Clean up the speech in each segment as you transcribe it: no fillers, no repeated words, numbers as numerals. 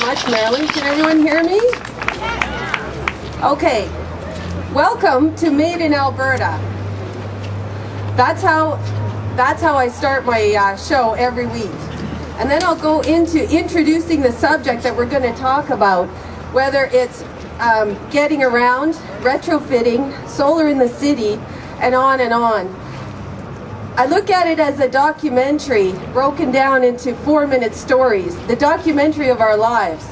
much, Marilyn. Can everyone hear me? Okay. Welcome to Made in Alberta. That's how I start my show every week. And then I'll go into introducing the subject that we're going to talk about, whether it's getting around, retrofitting, solar in the city, and on and on. I look at it as a documentary broken down into 4-minute stories, the documentary of our lives.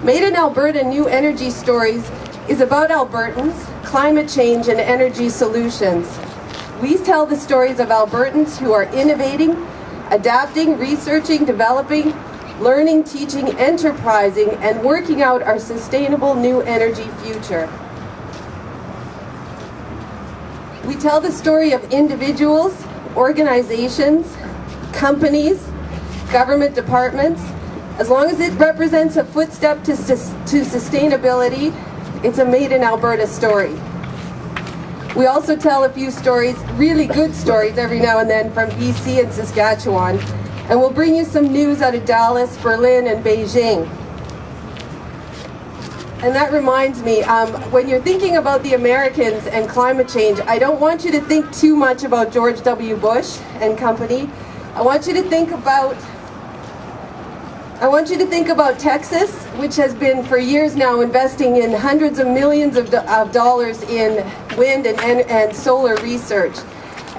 Made in Alberta New Energy Stories is about Albertans, climate change, and energy solutions. We tell the stories of Albertans who are innovating, adapting, researching, developing, learning, teaching, enterprising, and working out our sustainable new energy future. We tell the story of individuals, organizations, companies, government departments. As long as it represents a footstep to sustainability, it's a Made in Alberta story. We also tell a few stories, really good stories every now and then from BC and Saskatchewan, and we'll bring you some news out of Dallas, Berlin, and Beijing. And that reminds me, when you're thinking about the Americans and climate change, I don't want you to think too much about George W. Bush and company. I want you to think about Texas, which has been for years now investing in hundreds of millions of dollars in wind and solar research.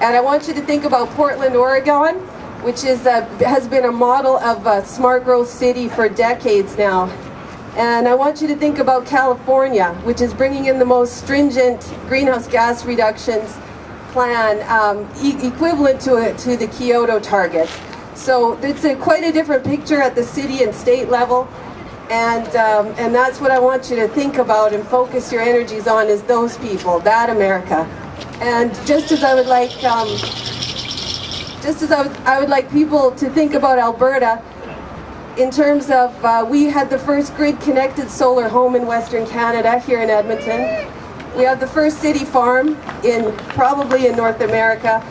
And I want you to think about Portland, Oregon, which has been a model of a smart growth city for decades now. And I want you to think about California, which is bringing in the most stringent greenhouse gas reductions plan equivalent to the Kyoto targets. So it's quite a different picture at the city and state level, and that's what I want you to think about and focus your energies on, is those people, that America. And just as I would like people to think about Alberta, in terms of, we had the first grid-connected solar home in Western Canada here in Edmonton. We have the first city farm probably in North America.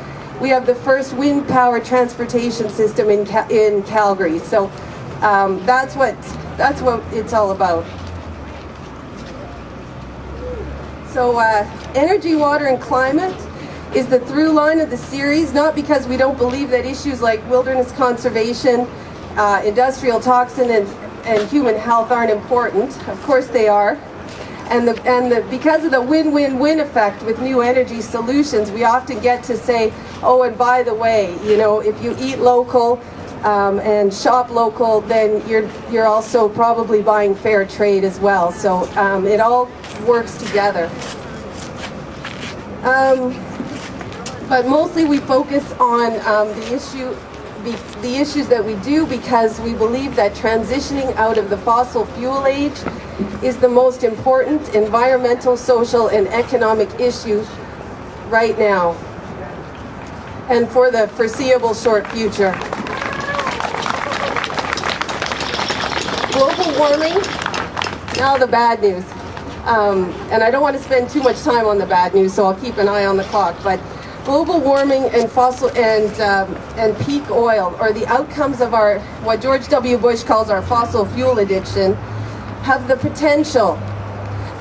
We have the first wind power transportation system in Calgary. So that's what it's all about. So energy, water, and climate is the through line of the series, not because we don't believe that issues like wilderness conservation, industrial toxin, and human health aren't important. Of course they are. And because of the win-win-win effect with new energy solutions, we often get to say, oh, and by the way, you know, if you eat local and shop local, then you're also probably buying fair trade as well. So it all works together. But mostly we focus on the issues that we do because we believe that transitioning out of the fossil fuel age is the most important environmental, social, and economic issue right now and for the foreseeable short future. Global warming, now the bad news. And I don't want to spend too much time on the bad news, so I'll keep an eye on the clock. But global warming and and peak oil, or the outcomes of what George W. Bush calls our fossil fuel addiction, have the potential.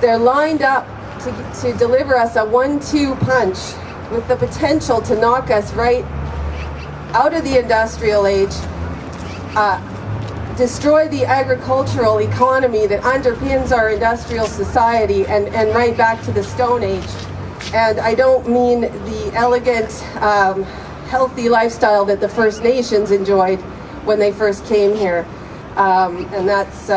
They're lined up to deliver us a 1-2 punch with the potential to knock us right out of the industrial age, destroy the agricultural economy that underpins our industrial society, and right back to the Stone Age. And I don't mean the elegant, healthy lifestyle that the First Nations enjoyed when they first came here. And that's,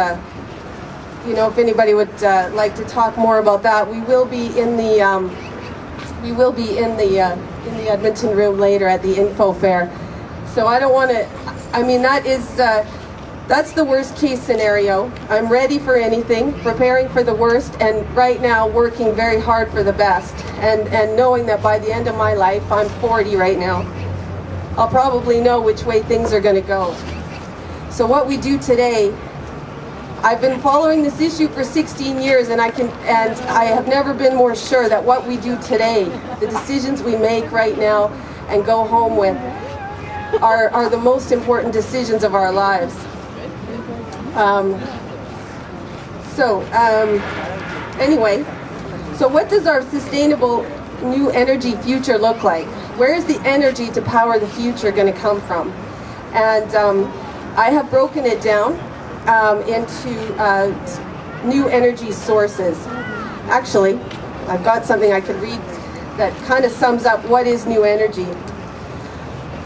you know, if anybody would like to talk more about that, we will be in the Edmonton room later at the info fair. So I don't want to. I mean, that's the worst case scenario. I'm ready for anything, preparing for the worst, and right now working very hard for the best. And knowing that by the end of my life, I'm 40 right now, I'll probably know which way things are going to go. So what we do today, I've been following this issue for 16 years, and I have never been more sure that what we do today, the decisions we make right now and go home with, are the most important decisions of our lives. Anyway, so what does our sustainable new energy future look like? Where is the energy to power the future going to come from? And I have broken it down into new energy sources. Actually, I've got something I could read that kind of sums up what is new energy.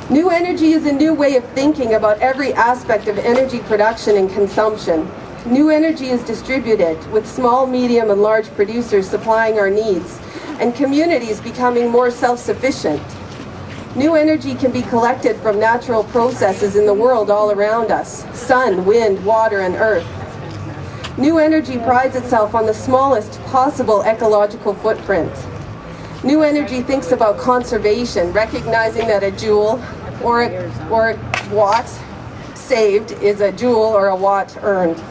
New energy is a new way of thinking about every aspect of energy production and consumption. New energy is distributed, with small, medium, and large producers supplying our needs, and communities becoming more self-sufficient. New energy can be collected from natural processes in the world all around us: sun, wind, water, and earth. New energy prides itself on the smallest possible ecological footprint. New energy thinks about conservation, recognizing that a joule or a watt saved is a joule or a watt earned.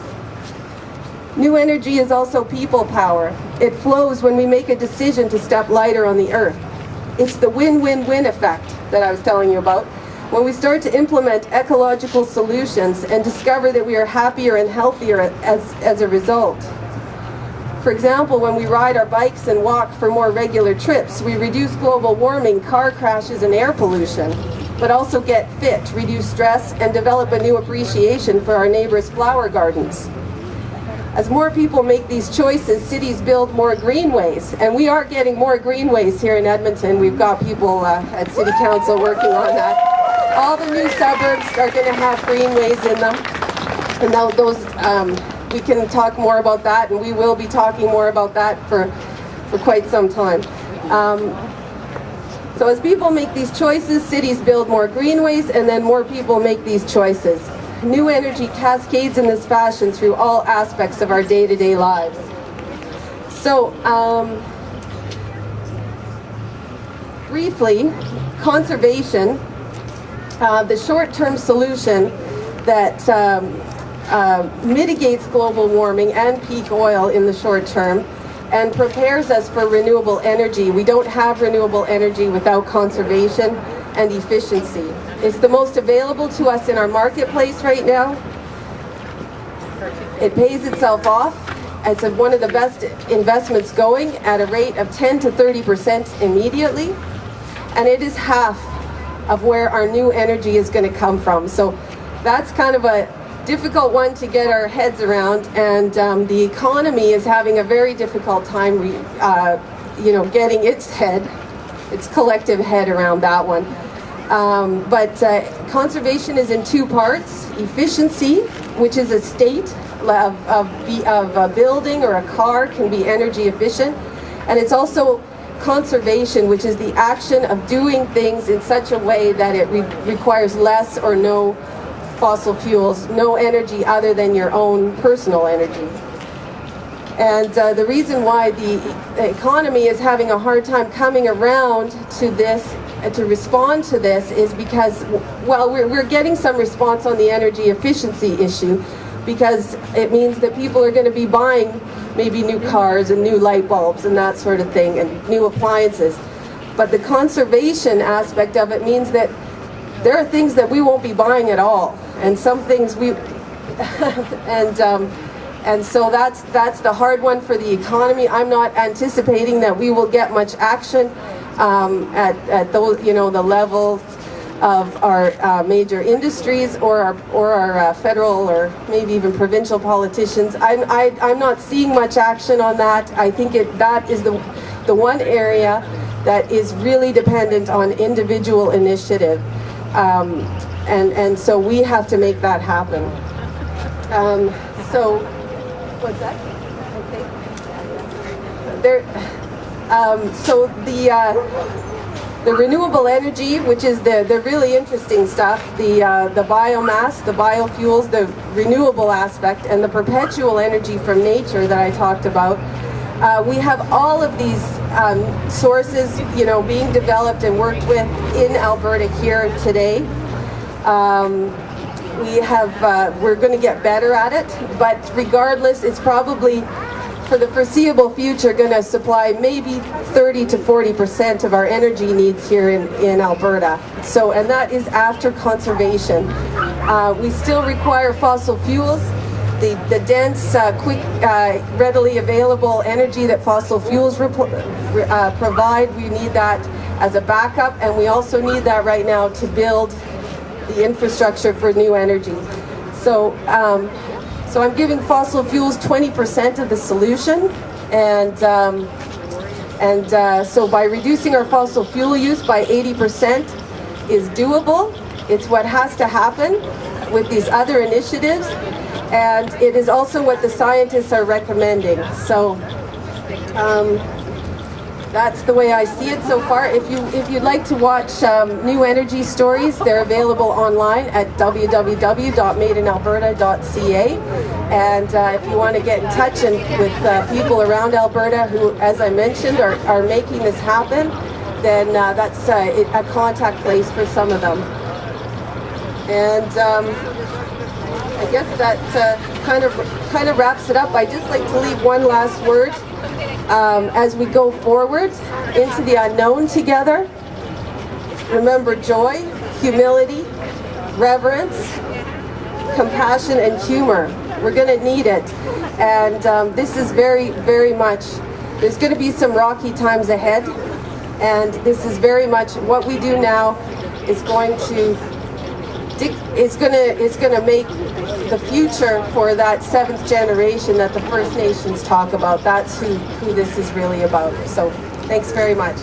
New energy is also people power. It flows when we make a decision to step lighter on the earth. It's the win-win-win effect that I was telling you about, when we start to implement ecological solutions and discover that we are happier and healthier as a result. For example, when we ride our bikes and walk for more regular trips, we reduce global warming, car crashes, and air pollution, but also get fit, reduce stress, and develop a new appreciation for our neighbors' flower gardens. As more people make these choices, cities build more greenways, and we are getting more greenways here in Edmonton. We've got people at City Council working on that. All the new suburbs are going to have greenways in them, and now those we can talk more about that, and we will be talking more about that for quite some time. So as people make these choices, cities build more greenways, and then more people make these choices. New energy cascades in this fashion through all aspects of our day-to-day lives. So, briefly, conservation, the short-term solution that mitigates global warming and peak oil in the short term and prepares us for renewable energy. We don't have renewable energy without conservation and efficiency. It's the most available to us in our marketplace right now. It pays itself off. It's one of the best investments going at a rate of 10 to 30% immediately. And it is half of where our new energy is going to come from. So that's kind of a difficult one to get our heads around. And the economy is having a very difficult time getting its collective head around that one. But conservation is in two parts: efficiency, which is a state of a building or a car can be energy efficient, and it's also conservation, which is the action of doing things in such a way that it requires less or no fossil fuels, no energy other than your own personal energy. And the reason why the economy is having a hard time coming around to this, to respond to this, is because, well, we're getting some response on the energy efficiency issue, because it means that people are going to be buying maybe new cars and new light bulbs and that sort of thing, and new appliances. But the conservation aspect of it means that there are things that we won't be buying at all, and some things we and so that's the hard one for the economy. I'm not anticipating that we will get much action at those, the levels of our major industries or our federal or maybe even provincial politicians. I'm not seeing much action on that. I think that is the one area that is really dependent on individual initiative, and so we have to make that happen. So. What's that? Okay. So the renewable energy, which is the really interesting stuff, the biomass, the biofuels, the renewable aspect, and the perpetual energy from nature that I talked about. We have all of these sources, being developed and worked with in Alberta here today. We're going to get better at it, but regardless, it's probably for the foreseeable future going to supply maybe 30 to 40% of our energy needs here in Alberta. So, and that is after conservation. We still require fossil fuels, the dense, quick, readily available energy that fossil fuels provide. We need that as a backup, and we also need that right now to build the infrastructure for new energy. So, so I'm giving fossil fuels 20% of the solution, and so by reducing our fossil fuel use by 80% is doable. It's what has to happen with these other initiatives, and it is also what the scientists are recommending. So that's the way I see it so far. If you'd like to watch new energy stories, they're available online at www.madeinalberta.ca. And if you want to get in touch with people around Alberta who, as I mentioned, are making this happen, then that's a contact place for some of them. And I guess that kind of wraps it up. I'd just like to leave one last word. As we go forward into the unknown together, remember joy, humility, reverence, compassion, and humor. We're going to need it. And this is very, very much, there's going to be some rocky times ahead. And this is very much what we do now is going to make the future for that seventh generation that the First Nations talk about. That's who this is really about. So thanks very much.